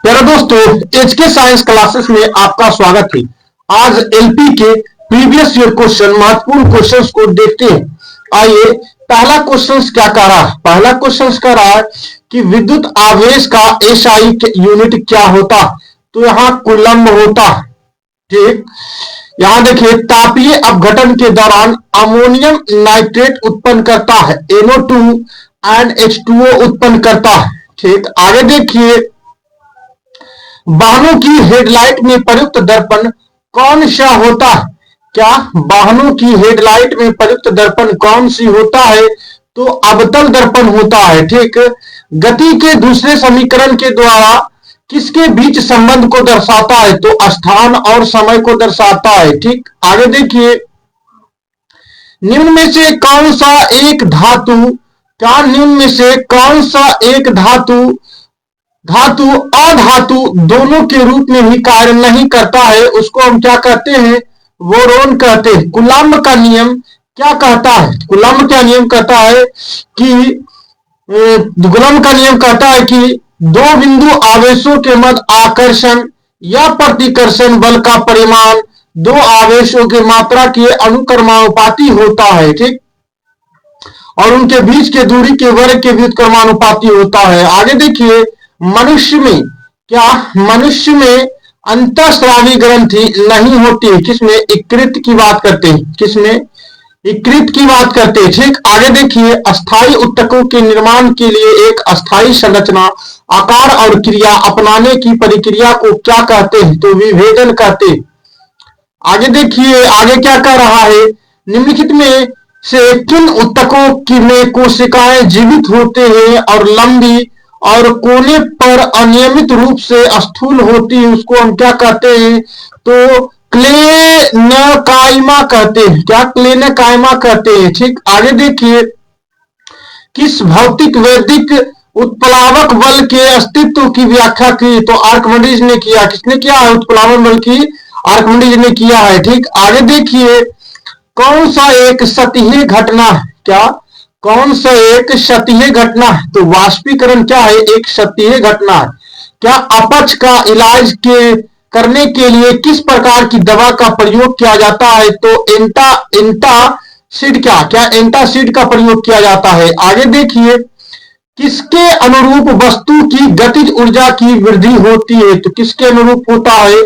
प्यारे दोस्तों, HK science classes में आपका स्वागत है। आज एलपी के प्रीवियस ईयर क्वेश्चन, महत्वपूर्ण क्वेश्चंस को देखते हैं। आइए, पहला क्वेश्चन क्या कह रहा है? पहला क्वेश्चन कह रहा है कि विद्युत आवेश का एसआई यूनिट क्या होता? तो यहाँ कूलम्ब होता। ठीक, यहां देखिए, तापीय अपघटन के दौरान अमोनियम नाइट्रेट उत्पन्न करता है, NO2 एंड H2O उत्पन्न करता है। ठीक, आगे देखिए, वाहनों की हेडलाइट में प्रयुक्त दर्पण कौन सा होता है? क्या वाहनों की हेडलाइट में प्रयुक्त दर्पण कौन सी होता है? तो अवतल दर्पण होता है। ठीक, गति के दूसरे समीकरण के द्वारा किसके बीच संबंध को दर्शाता है? तो स्थान और समय को दर्शाता है। ठीक, आगे देखिए, निम्न में से कौन सा एक धातु, क्या निम्न में से कौन सा एक धातु अधातु दोनों के रूप में ही कार्य नहीं करता है? उसको हम क्या कहते हैं? बोरोन कहते हैं। कूलम्ब का नियम क्या कहता है? कूलम्ब का नियम कहता है कि कूलम्ब का नियम कहता है कि दो बिंदु आवेशों के मध्य आकर्षण या प्रतिकर्षण बल का परिमाण दो आवेशों की मात्रा के अनुक्रमानुपाती होता है। ठीक, और उनके बीच के दूरी के वर्ग के व्युत्क्रमानुपाती होता है। आगे देखिए, मनुष्य में, क्या मनुष्य में अंतःस्रावी ग्रंथि नहीं होती है? किसमें? यकृत की बात करते हैं। किसमें? यकृत की बात करते हैं। ठीक, आगे देखिए, अस्थायी ऊतकों के निर्माण के लिए एक अस्थायी संरचना, आकार और क्रिया अपनाने की प्रक्रिया को क्या कहते हैं? तो विभेदन कहते हैं। आगे देखिए, आगे क्या कह रहा है? निम्नलिखित में से किन ऊतकों की में कोशिकाएं जीवित होते हैं और लंबी और कोने पर अनियमित रूप से स्थूल होती है? उसको हम क्या कहते हैं? तो क्लेनकाइमा कहते हैं। क्या? क्लेनकाइमा कहते हैं। ठीक, आगे देखिए, किस भौतिक वैदिक उत्प्लावक बल के अस्तित्व की व्याख्या की? तो आर्किमिडीज ने किया। किसने किया है? उत्प्लावक बल की आर्किमिडीज ने किया है। ठीक, आगे देखिए, कौन सा एक सतही घटना? क्या? कौन सा एक सतही घटना? तो वाष्पीकरण क्या है? एक सतही घटना है। क्या अपच का इलाज करने के लिए किस प्रकार की दवा का प्रयोग किया जाता है? तो एंटासिड। क्या एंटासिड का प्रयोग किया जाता है। आगे देखिए, किसके अनुरूप वस्तु की गतिज ऊर्जा की वृद्धि होती है? तो किसके अनुरूप होता है?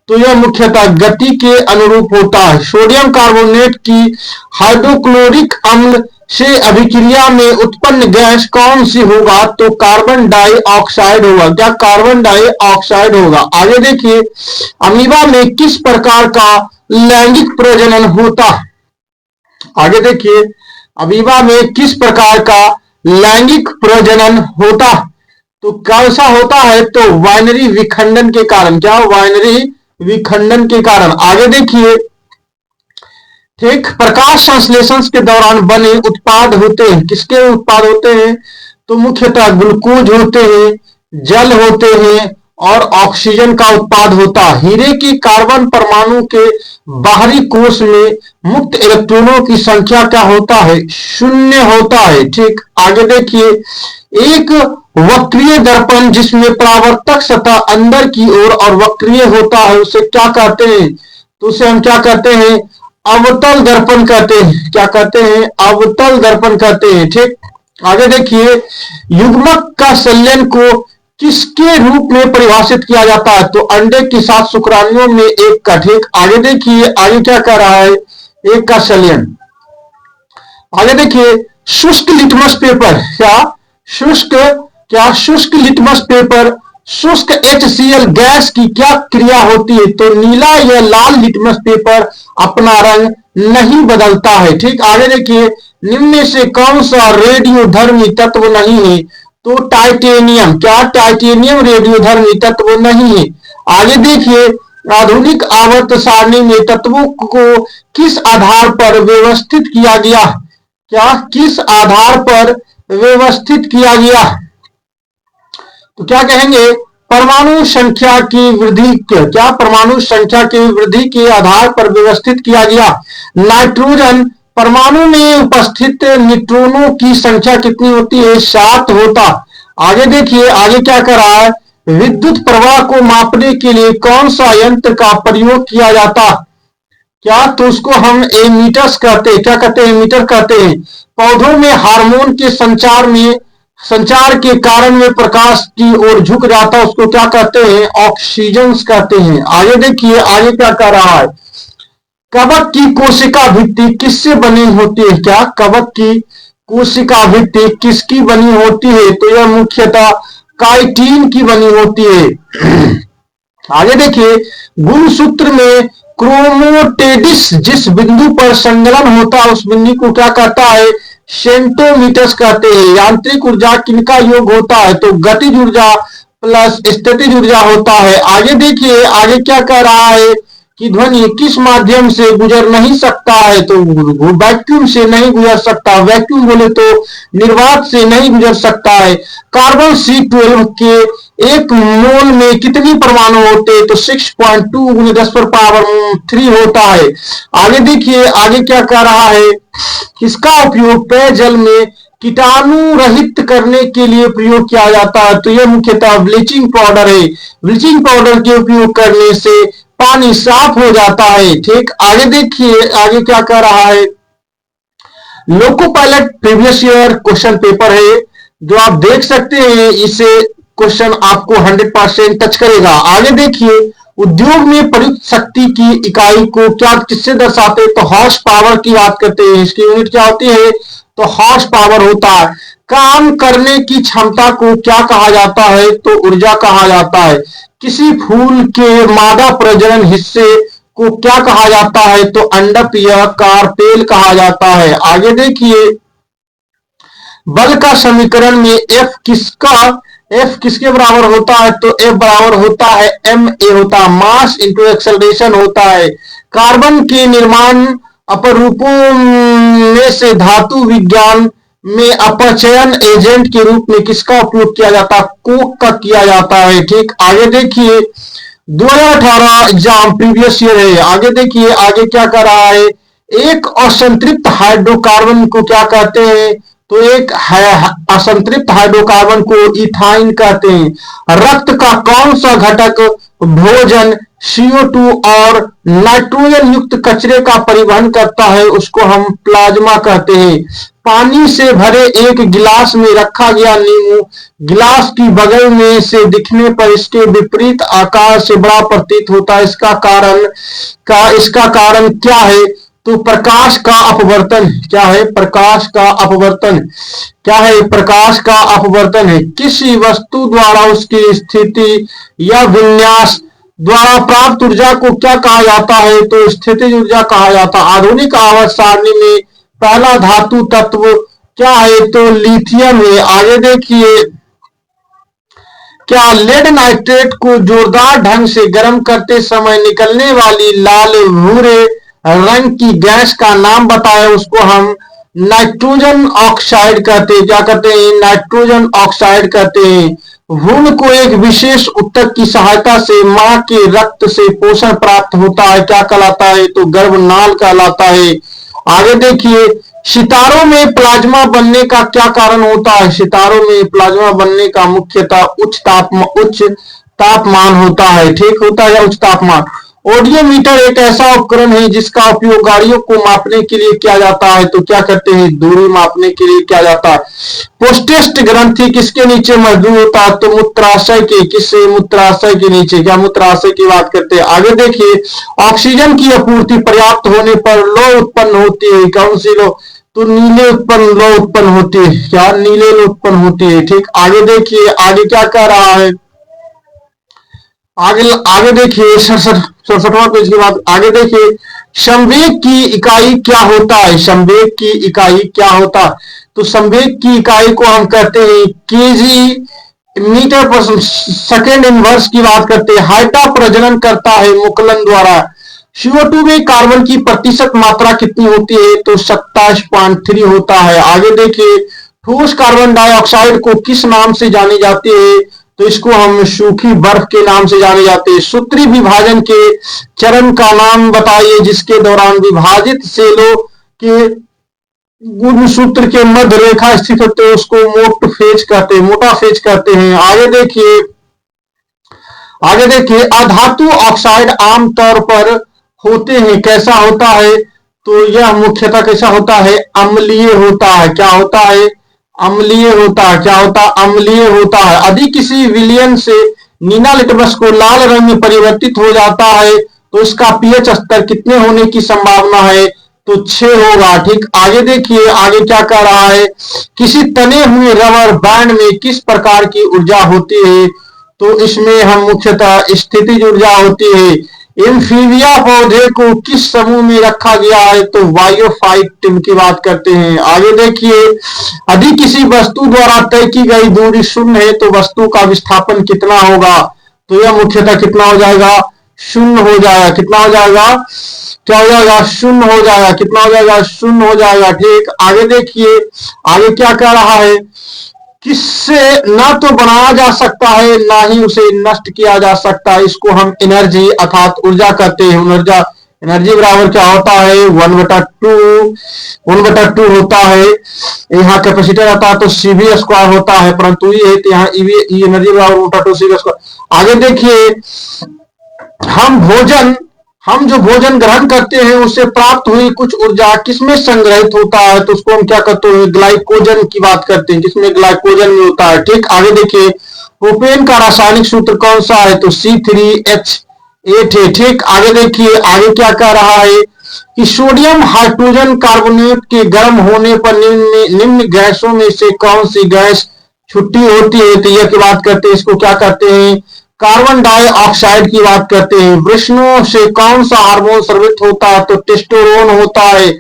तो यह मुख्यतः गति के अनुरूप होता है। सोडियम कार्बोनेट की हाइड्रोक्लोरिक अम्ल से अभिक्रिया में उत्पन्न गैस कौन सी होगा? तो कार्बन डाइऑक्साइड होगा। क्या? कार्बन डाइऑक्साइड होगा। आगे देखिए, अमीबा में किस प्रकार का लैंगिक प्रजनन होता है? आगे देखिए, अमीबा में किस प्रकार का लैंगिक प्रजनन होता? तो कैसा होता है? तो बाइनरी विखंडन के कारण। क्या? बाइनरी विखंडन के कारण। आगे देखिए, ठीक, प्रकाश संश्लेषण के दौरान बने उत्पाद होते हैं। किसके उत्पाद होते हैं? तो मुख्यतः ग्लूकोज होते हैं, जल होते हैं और ऑक्सीजन का उत्पाद होता है। हीरे की कार्बन परमाणु के बाहरी कोश में मुक्त इलेक्ट्रॉनों की संख्या क्या होता है? शून्य होता है। ठीक, आगे देखिए, एक वक्रीय दर्पण जिसमें परावर्तक सतह अंदर की ओर और वक्रीय होता है, उसे क्या कहते हैं? तो उसे हम क्या कहते हैं? अवतल दर्पण कहते हैं। क्या कहते हैं? अवतल दर्पण कहते हैं। ठीक, आगे देखिए, युग्मक का संलयन को किसके रूप में परिभाषित किया जाता है? तो अंडे के साथ शुक्राणुओं में एक का। ठीक, आगे देखिए, आगे क्या कह रहा है? एक का संलयन। आगे देखिए, शुष्क लिटमस पेपर। शुष्क लिटमस पेपर, शुष्क HCl गैस की क्या क्रिया होती है? तो नीला या लाल लिटमस पेपर अपना रंग नहीं बदलता है। ठीक, आगे देखिए, निम्न में से कौन सा रेडियोधर्मी तत्व नहीं है? तो टाइटेनियम। क्या? टाइटेनियम रेडियोधर्मी तत्व नहीं है। आगे देखिए, आधुनिक आवर्त सारणी में तत्वों को किस आधार पर व्यवस्थित किया गया? क्या? किस आधार पर व्यवस्थित किया गया? तो क्या कहेंगे? परमाणु संख्या की वृद्धि। क्या? परमाणु संख्या की वृद्धि के आधार पर व्यवस्थित किया गया। नाइट्रोजन परमाणु में उपस्थित न्यूट्रॉनों की संख्या कितनी होती है? 7 होता। आगे देखिए, आगे क्या कर रहा है? विद्युत प्रवाह को मापने के लिए कौन सा यंत्र का प्रयोग किया जाता? क्या तो उसको हम एमीटर्स कहते हैं। क्या कहते हैं? एमीटर कहते हैं। पौधों में हार्मोन के संचार के कारण में प्रकाश की ओर झुक जाता है, उसको क्या कहते हैं? ऑक्सीजन कहते हैं। आगे देखिए, आगे क्या कह रहा है? कवक की कोशिका भित्ति किससे बनी होती है? क्या कवक की कोशिका भित्ति किसकी बनी होती है? तो यह मुख्यतः काइटिन की बनी होती है। आगे देखिए, गुणसूत्र में क्रोमोटेडिस जिस बिंदु पर संकलन होता है उस बिंदु को क्या कहता है? सेंटोमीटर्स कहते हैं। यांत्रिक ऊर्जा किनका योग होता है? तो गतिज ऊर्जा प्लस स्थितिज ऊर्जा होता है। आगे देखिए, आगे क्या कह रहा है कि ध्वनि किस माध्यम से गुजर नहीं सकता है? तो वैक्यूम से नहीं गुजर सकता। वैक्यूम बोले तो निर्वात से नहीं गुजर सकता है। कार्बन C12 के एक मोल में कितनी परमाणु होते हैं? तो 6.2 × 10⁻³ होता है। आगे देखिए, आगे क्या कह रहा है? किसका उपयोग पेयजल में कीटाणु रहित करने के लिए प्रयोग किया जाता है? तो यह मुख्यतः ब्लीचिंग पाउडर है। ब्लीचिंग पाउडर के उपयोग करने से पानी साफ हो जाता है। ठीक, आगे देखिए, आगे क्या कह रहा है? Loco pilot previous year question paper है जो आप देख सकते हैं। इसे क्वेश्चन आपको 100% टच करेगा। आगे देखिए, उद्योग में प्रयुक्त शक्ति की इकाई को क्या किससे दर्शाते हैं? तो हॉर्स पावर की बात करते हैं। इसकी यूनिट क्या होती है? तो हॉर्स पावर होता है। काम करने की क्षमता को क्या कहा जाता है? तो ऊर्जा कहा जाता है। किसी फूल के मादा प्रजनन हिस्से को क्या कहा जाता है? तो अंडप या कार्पेल कहा जाता है। आगे देखिए, बल का समीकरण में एफ किसके बराबर होता है? तो एफ बराबर होता है ma होता है, मास इंटू एक्सेलरेशन होता है। कार्बन के निर्माण अपरूपों में से धातु विज्ञान में अपचयन एजेंट के रूप में किसका उपयोग किया जाता है? कोक का किया जाता है। ठीक, आगे देखिए, 2018 एग्जाम प्रीवियस ईयर है। आगे देखिए, आगे क्या कर रहा है? एक असंतृप्त हाइड्रोकार्बन को क्या कहते हैं? तो एक असंतृप्त हाइड्रोकार्बन को इथाइन कहते हैं। रक्त का कौन सा घटक भोजन, CO2 और नाइट्रोजन युक्त कचरे का परिवहन करता है? उसको हम प्लाज्मा कहते हैं। पानी से भरे एक गिलास में रखा गया नींबू गिलास की बगल में से दिखने पर इसके विपरीत आकार से बड़ा प्रतीत होता है। इसका कारण क्या है? तो प्रकाश का अपवर्तन। क्या है? प्रकाश का अपवर्तन। क्या है? प्रकाश का अपवर्तन है। किसी वस्तु द्वारा उसकी स्थिति या विन्यास द्वारा प्राप्त ऊर्जा को क्या कहा जाता है? तो स्थितिज ऊर्जा कहा जाता है। आधुनिक आवर्त सारणी में पहला धातु तत्व क्या है? तो लिथियम है। आगे देखिए, क्या लेड नाइट्रेट को जोरदार ढंग से गर्म करते समय निकलने वाली लाल भूरे रंग की गैस का नाम बताए? उसको हम नाइट्रोजन ऑक्साइड कहते हैं। क्या कहते हैं? नाइट्रोजन ऑक्साइड कहते हैं। भ्रूण को एक विशेष ऊतक की सहायता से मां के रक्त से पोषण प्राप्त होता है। क्या कहलाता है? तो गर्भनाल कहलाता है। आगे देखिए, सितारों में प्लाज्मा बनने का क्या कारण होता है? सितारों में प्लाज्मा बनने का मुख्यतः उच्च तापमान होता है। ठीक होता है, उच्च तापमान। ओडोमीटर एक ऐसा उपकरण है जिसका उपयोग गाड़ियों को मापने के लिए किया जाता है। तो क्या करते हैं? दूरी मापने के लिए किया जाता है। पोस्टेस्ट ग्रंथि किसके नीचे मौजूद होता है? तो मूत्राशय के। किससे? मूत्राशय के नीचे। क्या मूत्राशय की बात करते हैं? आगे देखिए, ऑक्सीजन की आपूर्ति पर्याप्त होने पर लौ उत्पन्न होती है। कौन सी लौ? तो नीले लौ उत्पन्न होती है। क्या? नीले लौ उत्पन्न होती है। ठीक, आगे देखिए, आगे क्या कह रहा है? आगे आगे देखिए, 67वां पेज की बात। आगे देखिए, संवेग की इकाई क्या होता है? संवेग की इकाई क्या होता है? तो संवेग की इकाई को हम कहते हैं केजी मीटर पर सेकेंड इनवर्स की बात करते हैं। हाइड्रा प्रजनन करता है मुकुलन द्वारा। CO2 में कार्बन की प्रतिशत मात्रा कितनी होती है? तो 27.3 होता है। आगे देखिए, ठोस कार्बन डाइऑक्साइड को किस नाम से जानी जाती है? तो इसको हम सूखी बर्फ के नाम से जाने जाते हैं। सूत्री विभाजन के चरण का नाम बताइए जिसके दौरान विभाजित सेलों के गुणसूत्र के मध्य रेखा स्थित होते हैं, उसको मोटा फेज कहते हैं। आगे देखिए, आगे देखिए, अधातु ऑक्साइड आमतौर पर होते हैं, कैसा होता है? तो यह मुख्यतः कैसा होता है? अम्लीय होता है। क्या होता है? अम्लीय होता है। क्या होता है? अम्लीय होता है। यदि किसी विलयन से नीला लिटमस को लाल रंग में परिवर्तित हो जाता है तो इसका पीएच स्तर कितने होने की संभावना है? तो 6 होगा। ठीक, आगे देखिए, आगे क्या कह रहा है? किसी तने हुए रबर बैंड में किस प्रकार की ऊर्जा होती है? तो इसमें हम मुख्यतः स्थितिज ऊर्जा होती है। एम्फीबिया पौधे को किस समूह में रखा गया है? तो वायोफाइट की बात करते हैं। आगे देखिए, यदि किसी वस्तु द्वारा तय की गई दूरी शून्य है तो वस्तु का विस्थापन कितना होगा? तो यह मुख्यतः कितना हो जाएगा? शून्य हो जाएगा। कितना हो जाएगा? क्या हो जाएगा? शून्य हो जाएगा। कितना हो जाएगा? शून्य हो जाएगा। ठीक, आगे देखिए, आगे क्या कह रहा है? किससे ना तो बनाया जा सकता है ना ही उसे नष्ट किया जा सकता है, इसको हम एनर्जी अर्थात ऊर्जा कहते हैं। ऊर्जा, एनर्जी बराबर क्या होता है? 1/2 होता है। यहाँ कैपेसिटर आता है तो सीवी स्क्वायर होता है, परंतु ये यहाँ एनर्जी बराबर 1/2 सीवी स्क्वायर। आगे देखिए, हम जो भोजन ग्रहण करते हैं उससे प्राप्त हुई कुछ ऊर्जा किसमें संग्रहित होता है? तो उसको हम क्या कहते हैं? ग्लाइकोजन की बात करते हैं, जिसमें ग्लाइकोजन में होता है। ठीक, आगे देखिए, प्रोपेन का रासायनिक सूत्र कौन सा है? तो C3H8 है। ठीक, आगे देखिए, आगे क्या कह रहा है कि सोडियम हाइड्रोजन कार्बोनेट के गर्म होने पर निम्न गैसों में से कौन सी गैस छुट्टी होती है? तो यह की बात करते हैं, इसको क्या कहते हैं? कार्बन डाइऑक्साइड की बात करते हैं। वृषणों से कौन सा हार्मोन स्रावित होता है? तो टेस्टोस्टेरोन होता है।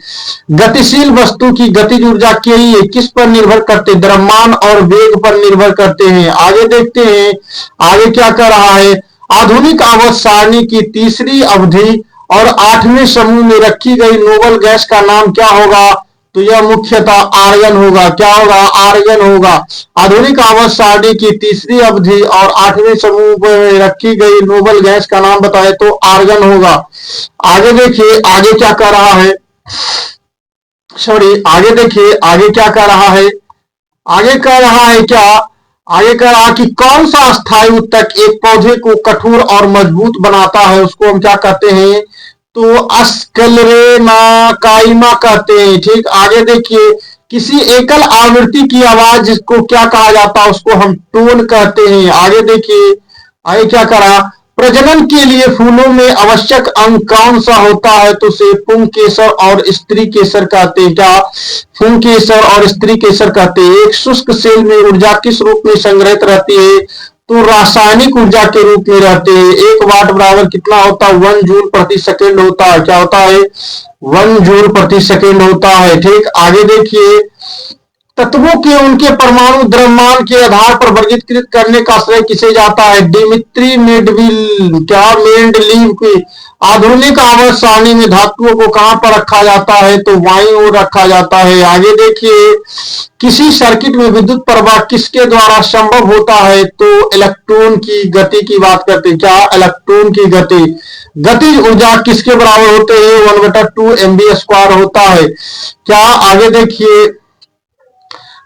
गतिशील वस्तु की गतिज ऊर्जा के लिए किस पर निर्भर करते हैं? द्रव्यमान और वेग पर निर्भर करते हैं। आगे देखते हैं, आगे क्या कर रहा है? आधुनिक आवर्त सारणी की तीसरी अवधि और 8वें समूह में रखी गई नोबल गैस का नाम क्या होगा? तो यह मुख्यतः आर्गन होगा। क्या होगा? आर्गन होगा। आधुनिक आवर्त सारणी की तीसरी अवधि और 8वें समूह में रखी गई नोबल गैस का नाम बताए तो आर्गन होगा। आगे देखिए, आगे क्या कर रहा है? आगे देखिए, आगे क्या कर रहा है? आगे कह रहा है क्या? आगे कह रहा कि कौन सा स्थायी ऊतक एक पौधे को कठोर और मजबूत बनाता है? उसको हम क्या कहते हैं? तो स्क्लेरेमा काइमा कहते हैं। ठीक, आगे देखिए, किसी एकल आवृत्ति की आवाज जिसको क्या कहा जाता है? उसको हम टोन कहते हैं। आगे देखिए, आगे क्या करा? प्रजनन के लिए फूलों में आवश्यक अंग कौन सा होता है? तो उसे पुंकेसर और स्त्री केसर कहते हैं। क्या? पुंकेसर और स्त्री केसर कहते हैं। एक शुष्क सेल में ऊर्जा किस रूप में संग्रहित रहती है? तो रासायनिक ऊर्जा के रूप में रहते हैं। 1 वाट बराबर कितना होता है? 1 जूल प्रति सेकेंड होता है। क्या होता है? 1 जूल प्रति सेकेंड होता है। ठीक, आगे देखिए, तत्वों के उनके परमाणु द्रव्यमान के आधार पर वर्गीकृत करने का श्रेय किसे जाता है? डिमित्री मेंडलीव की आधुनिक आवर्त सारणी में धातुओं को कहां पर रखा जाता है? तो बाईं ओर रखा जाता है। आगे देखिए, किसी सर्किट में विद्युत प्रवाह किसके द्वारा संभव होता है? तो इलेक्ट्रॉन की गति की बात करते हैं। क्या? इलेक्ट्रॉन की गति। गतिज ऊर्जा किसके बराबर होते हैं? 1/2 mv स्क्वायर होता है। क्या? आगे देखिए,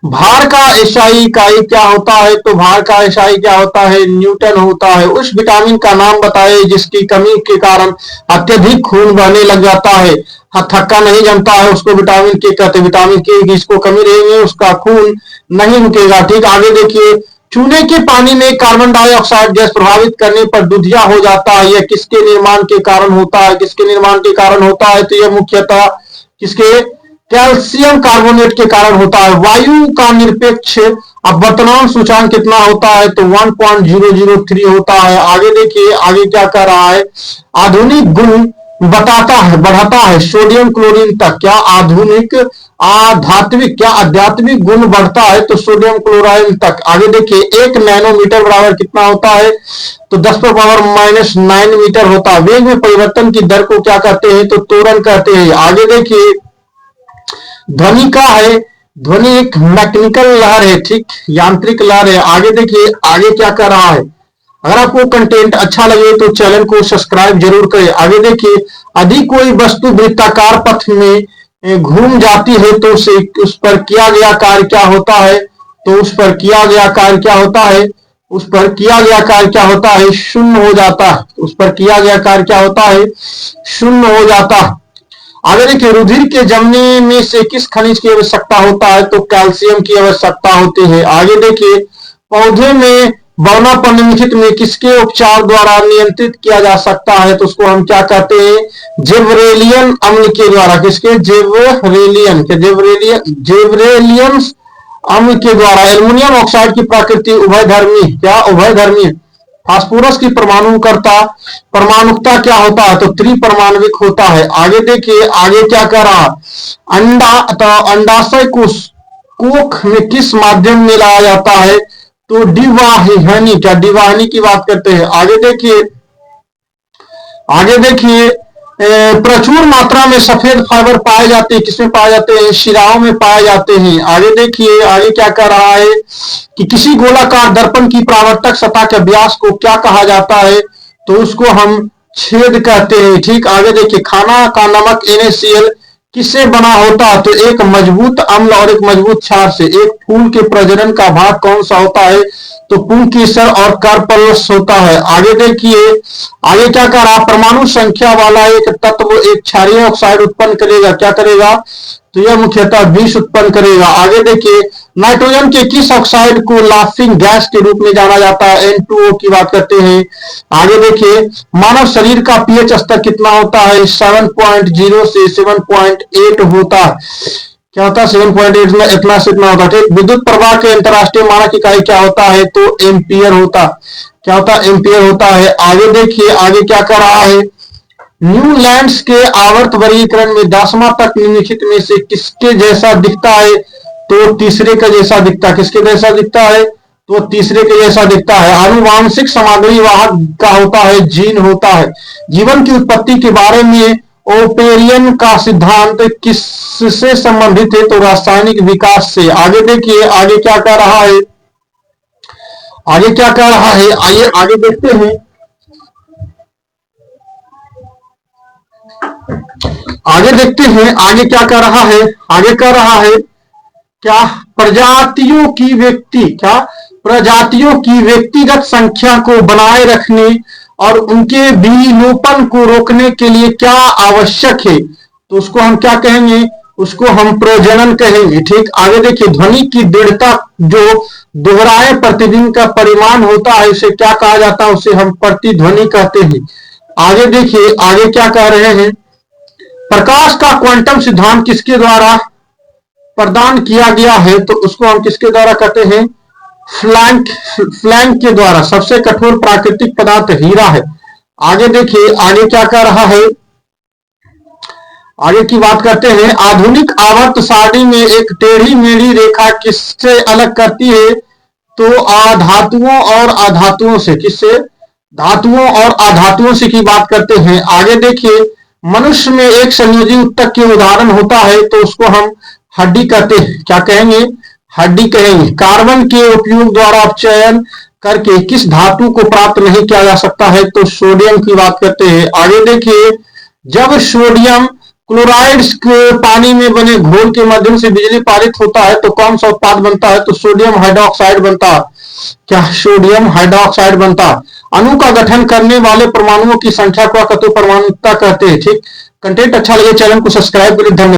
भार का एसआई इकाई क्या होता है? तो भार का एसआई क्या होता है? न्यूटन होता है। उस विटामिन का नाम बताए जिसकी कमी के कारण अत्यधिक खून बहने लग जाता है, थक्का नहीं जमता है, उसको विटामिन के कहते हैं। विटामिन के जिसको कमी रहेगी उसका खून नहीं रुकेगा। ठीक, आगे देखिए, चूने के पानी में कार्बन डाइऑक्साइड गैस प्रभावित करने पर दूधिया हो जाता है, यह किसके निर्माण के कारण होता है? किसके निर्माण के कारण होता है? तो यह मुख्यतः किसके? कैल्शियम कार्बोनेट के कारण होता है। वायु का निरपेक्ष अपवर्तनांक सूचकांक कितना होता है? तो 1.003 होता है। आगे देखिए, आगे क्या कर रहा है? आधुनिक गुण बताता है, बढ़ाता है सोडियम क्लोरीन तक। क्या? आधुनिक आध्यात्मिक क्या आध्यात्मिक गुण बढ़ता है तो सोडियम क्लोराइड तक। आगे देखिए, 1 नैनोमीटर बराबर कितना होता है? तो 10⁻⁻9 मीटर होता है। वेग में परिवर्तन की दर को क्या कहते हैं? तो त्वरण कहते हैं। आगे देखिए, ध्वनि का है, ध्वनि एक मैकेनिकल लहर है। ठीक, यांत्रिक लहर है। आगे देखिए, आगे क्या कर रहा है? अगर आपको कंटेंट अच्छा लगे तो चैनल को सब्सक्राइब जरूर करें। आगे देखिए, यदि कोई वस्तु वृत्ताकार पथ में घूम जाती है तो उस पर किया गया कार्य क्या होता है? तो उस पर किया गया कार्य क्या होता है? उस पर किया गया कार्य क्या होता है, शून्य हो जाता है। उस पर किया गया कार्य क्या होता है, शून्य हो जाता है। आगे देखिए, रुधिर के जमने में से किस खनिज की आवश्यकता होता है, तो कैल्शियम की आवश्यकता होती है। आगे देखिए, पौधे में बौनापन निम्नलिखित में किसके उपचार द्वारा नियंत्रित किया जा सकता है, तो उसको हम क्या कहते हैं, जिबरेलियन अम्ल के द्वारा। किसके, जिबरेलियन के, जिबरेलियन अम्ल के द्वारा। एल्युमिनियम ऑक्साइड की प्रकृति उभयधर्मी, क्या उभयधर्मी। फास्फोरस की परमाणुकता क्या होता है, तो त्रिपरमाणविक होता है। आगे देखिए, आगे क्या कर रहा, अंडा तो अंडाशय कोख में किस माध्यम में लाया जाता है, तो डिवाहिनी, क्या डिवाहिनी की बात करते हैं। आगे देखिए प्रचुर मात्रा में सफेद फाइबर पाए जाते हैं, किसमें पाए जाते हैं, शिराओं में पाए जाते हैं। आगे देखिए, आगे क्या कर रहा है कि किसी गोलाकार दर्पण की परावर्तक सतह के व्यास को क्या कहा जाता है, तो उसको हम छेद कहते हैं। ठीक, आगे देखिए, खाना का नमक NaCl किससे बना होता है, तो एक मजबूत अम्ल और एक मजबूत क्षार से। एक फूल के प्रजनन का भाग कौन सा होता है, तो पुंकेसर और कार्पल्स होता है। आगे देखिए, आगे क्या कर रहा, परमाणु संख्या वाला एक तत्व एक क्षारीय ऑक्साइड उत्पन्न करेगा, क्या करेगा, तो यह मुख्यतः विष उत्पन्न करेगा। आगे देखिए, नाइट्रोजन के किस ऑक्साइड को लाफिंग गैस के रूप में जाना जाता है, N2O की बात करते हैं। आगे देखिए, मानव शरीर का पीएच स्तर कितना होता है, 7.0 से 7.8 होता है। क्या होता है, 7.8 में इतना से इतना होता है। ठीक, विद्युत प्रवाह के अंतरराष्ट्रीय मानक इकाई क्या होता है, तो एम्पियर होता, क्या होता है, एम्पियर होता है। आगे देखिए, आगे क्या कर रहा है, न्यूलैंड्स के आवर्त वर्गीकरण में 10वां तक निम्नलिखित में से किसके जैसा दिखता है, तो तीसरे का जैसा दिखता है। किसके जैसा दिखता है, तो तीसरे के जैसा दिखता है। आनुवांशिक सामग्री वाहक का होता है, जीन होता है। जीवन की उत्पत्ति के बारे में ओपेरियन का सिद्धांत किससे संबंधित है, तो रासायनिक विकास से। आगे देखिए, आगे क्या कर रहा है, आगे क्या कर रहा है, आइए आगे देखते हैं। आगे देखते हैं, आगे क्या कर रहा है, आगे कर रहा है क्या, प्रजातियों की व्यक्तिगत संख्या को बनाए रखने और उनके विलोपन को रोकने के लिए क्या आवश्यक है, तो उसको हम क्या कहेंगे, उसको हम प्रजनन कहेंगे। ठीक, आगे देखिए, ध्वनि की दृढ़ता जो दोहराए प्रतिबिंब का परिमाण होता है, उसे क्या कहा जाता है, उसे हम प्रतिध्वनि कहते हैं। आगे देखिए, आगे क्या कह रहे हैं, प्रकाश का क्वांटम सिद्धांत किसके द्वारा प्रदान किया गया है, तो उसको हम किसके द्वारा कहते हैं, फ्लैंक के द्वारा। सबसे कठोर प्राकृतिक पदार्थ हीरा है। आगे देखिए, आगे क्या कर रहा है, आगे की बात करते हैं। आधुनिक आवर्त सारणी में एक टेढ़ी मेढ़ी रेखा किससे अलग करती है, तो अधातुओं और अधातुओं से। किससे, धातुओं और अधातुओं से की बात करते हैं। आगे देखिए, मनुष्य में एक संयोजी ऊतक के उदाहरण होता है, तो उसको हम हड्डी कहते हैं, क्या कहेंगे, हड्डी कहेंगे। कार्बन के उपयोग द्वारा अपचयन करके किस धातु को प्राप्त नहीं किया जा सकता है, तो सोडियम की बात करते हैं। आगे देखिए, जब सोडियम क्लोराइड के पानी में बने घोल के माध्यम से बिजली पारित होता है, तो कौन सा उत्पाद बनता है, तो सोडियम हाइड्रोक्साइड बनता है। क्या, सोडियम हाइड्रोक्साइड बनता। अणु का गठन करने वाले परमाणुओं की संख्या को परमाणुता कहते हैं। ठीक, कंटेंट अच्छा लगे चैनल को सब्सक्राइब करें। धन्यवाद।